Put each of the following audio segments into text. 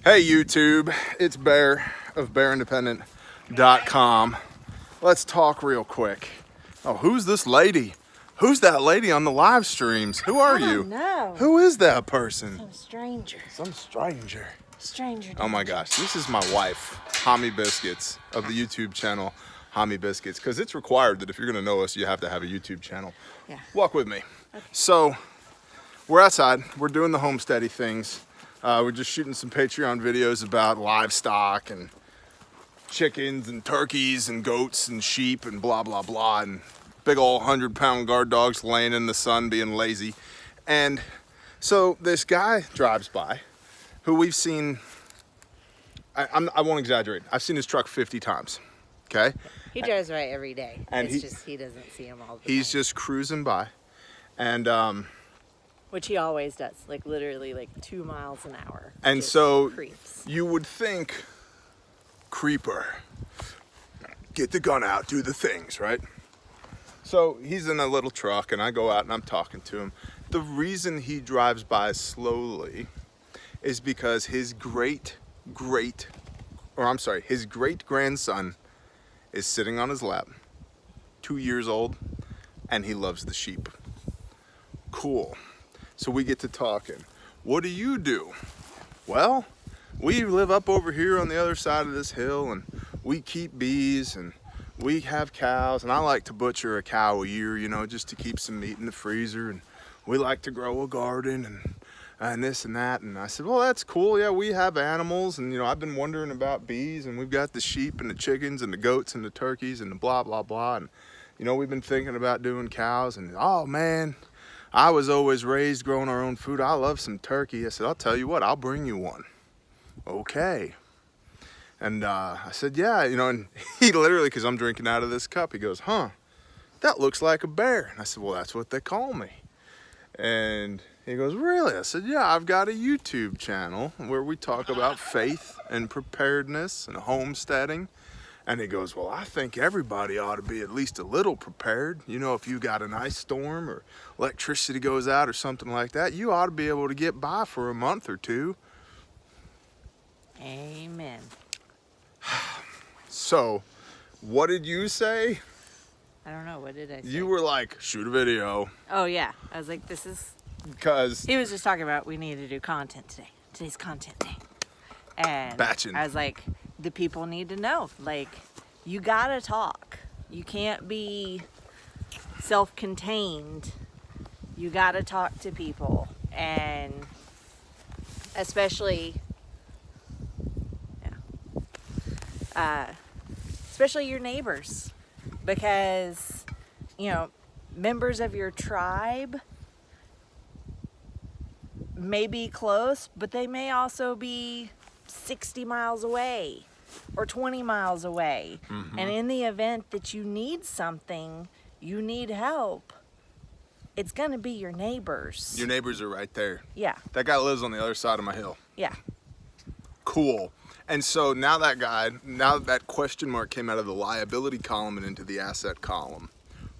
Hey YouTube, it's Bear of BearIndependent.com. Let's talk real quick. Oh, who's this lady? Who's that lady on the live streams? Who are you? No. Who is that person? Some stranger. Some stranger. Stranger. Oh my gosh, this is my wife, Homie Biscuits, of the YouTube channel Homie Biscuits, because it's required that if you're gonna know us, you have to have a YouTube channel. Yeah. Walk with me. Okay. So, we're outside, we're doing the homesteading things. We're just shooting some Patreon videos about livestock and chickens and turkeys and goats and sheep and blah, blah, blah. And big old 100-pound guard dogs laying in the sun being lazy. And so this guy drives by who we've seen, I won't exaggerate, I've seen his truck 50 times, okay? He drives by every day. And it's just he doesn't see him all the time. He's just cruising by. And which he always does, like literally like 2 miles an hour. And Just so creeps. You would think, creeper, get the gun out, do the things, right? So he's in a little truck and I go out and I'm talking to him. The reason he drives by slowly is because his great grandson is sitting on his lap, 2 years old, and he loves the sheep. Cool. So we get to talking. What do you do? Well, we live up over here on the other side of this hill and we keep bees and we have cows, and I like to butcher a cow a year, you know, just to keep some meat in the freezer, and we like to grow a garden and this and that. And I said, well, that's cool. Yeah, we have animals, and you know, I've been wondering about bees, and we've got the sheep and the chickens and the goats and the turkeys and the blah, blah, blah. And you know, we've been thinking about doing cows, and oh man, I was always raised growing our own food. I love some turkey. I said, I'll tell you what, I'll bring you one. Okay. And I said, yeah, you know, and he literally, because I'm drinking out of this cup, he goes, huh, that looks like a bear. And I said, well, that's what they call me. And he goes, really? I said, yeah, I've got a YouTube channel where we talk about faith and preparedness and homesteading. And he goes, well, I think everybody ought to be at least a little prepared. You know, if you got an ice storm or electricity goes out or something like that, you ought to be able to get by for a month or two. Amen. So, what did you say? I don't know. What did I say? You were like, shoot a video. Oh, yeah. I was like, this is... Because... He was just talking about we need to do content today. Today's content day. And batching. I was like, the people need to know. Like, you gotta talk. You can't be self-contained. You gotta talk to people. And especially... especially your neighbors, because, you know, members of your tribe may be close, but they may also be 60 miles away or 20 miles away. Mm-hmm. And in the event that you need something, you need help, it's going to be your neighbors. Your neighbors are right there. Yeah. That guy lives on the other side of my hill. Yeah. Cool. And so now that guy, now that question mark came out of the liability column and into the asset column,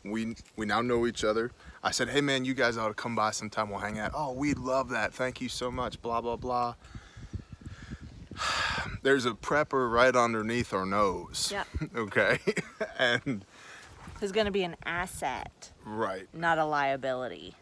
we now know each other. I said, hey man, you guys ought to come by sometime, we'll hang out. Oh, we'd love that, thank you so much, blah, blah, blah. There's a prepper right underneath our nose. Yeah. Okay. And who's going to be an asset. Right. Not a liability.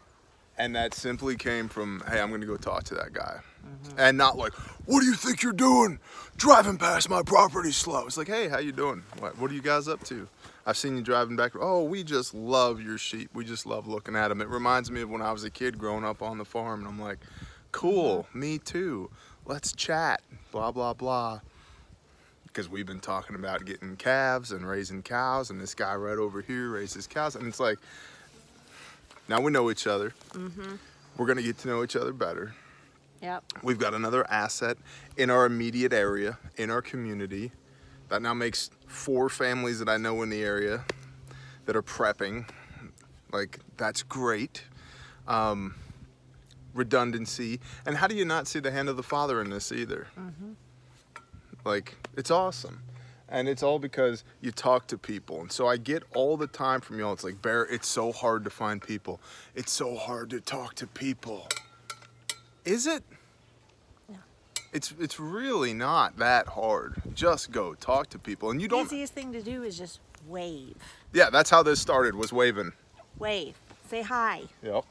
And that simply came from, hey, I'm going to go talk to that guy. Mm-hmm. And not like, what do you think you're doing? Driving past my property slow. It's like, hey, how you doing? What are you guys up to? I've seen you driving back. Oh, we just love your sheep. We just love looking at them. It reminds me of when I was a kid growing up on the farm. And I'm like, cool, me too. Let's chat, blah, blah, blah. Because we've been talking about getting calves and raising cows. And this guy right over here raises cows. And it's like, now we know each other. Mm-hmm. We're going to get to know each other better. Yep. We've got another asset in our immediate area, in our community. That now makes 4 families that I know in the area that are prepping. Like, that's great. Redundancy. And how do you not see the hand of the Father in this either? Mm-hmm. Like, it's awesome. And it's all because you talk to people. And so I get all the time from y'all, it's like, Bear, it's so hard to find people. It's so hard to talk to people. Is it? Yeah. It's really not that hard. Just go talk to people, and you The don't. easiest thing to do is just wave. Yeah, that's how this started. Was waving. Wave. Say hi. Yep.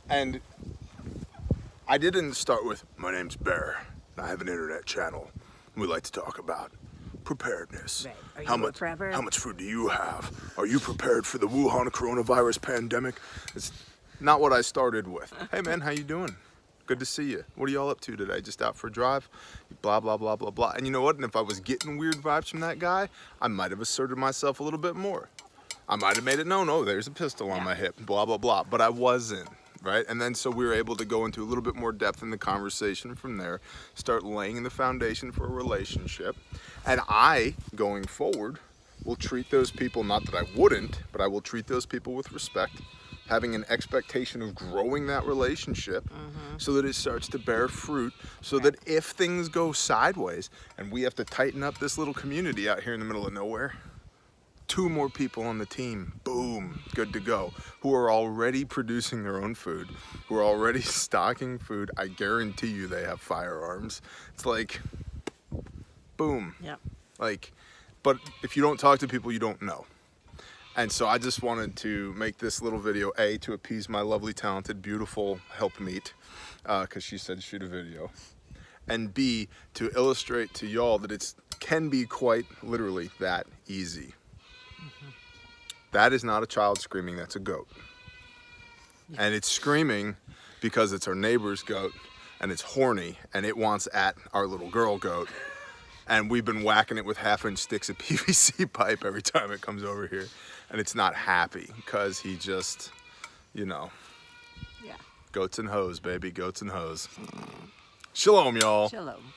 And I didn't start with, my name's Bear, and I have an internet channel. We like to talk about preparedness. Right. Are you a prepper? How much food do you have? Are you prepared for the Wuhan coronavirus pandemic? It's not what I started with. Hey man, how you doing? Good to see you. What are y'all up to today? Just out for a drive? Blah, blah, blah, blah, blah. And you know what? And if I was getting weird vibes from that guy, I might have asserted myself a little bit more. I might have made it known, oh, there's a pistol on my hip, blah, blah, blah. But I wasn't, right? And then so we were able to go into a little bit more depth in the conversation from there, start laying the foundation for a relationship. And I, going forward, will treat those people, not that I wouldn't, but I will treat those people with respect, having an expectation of growing that relationship so that it starts to bear fruit, so that if things go sideways and we have to tighten up this little community out here in the middle of nowhere, 2 more people on the team, boom, good to go, who are already producing their own food, who are already stocking food. I guarantee you they have firearms. It's like, boom. Yep. Like, but if you don't talk to people, you don't know. And so I just wanted to make this little video, A, to appease my lovely, talented, beautiful helpmeet, because she said shoot a video, and B, to illustrate to y'all that it can be quite literally that easy. That is not a child screaming, that's a goat. And it's screaming because it's our neighbor's goat, and it's horny, and it wants at our little girl goat. And we've been whacking it with 1/2-inch sticks of PVC pipe every time it comes over here. And it's not happy because he just, you know, Yeah. goats and hoes, baby, goats and hoes. Shalom, y'all. Shalom.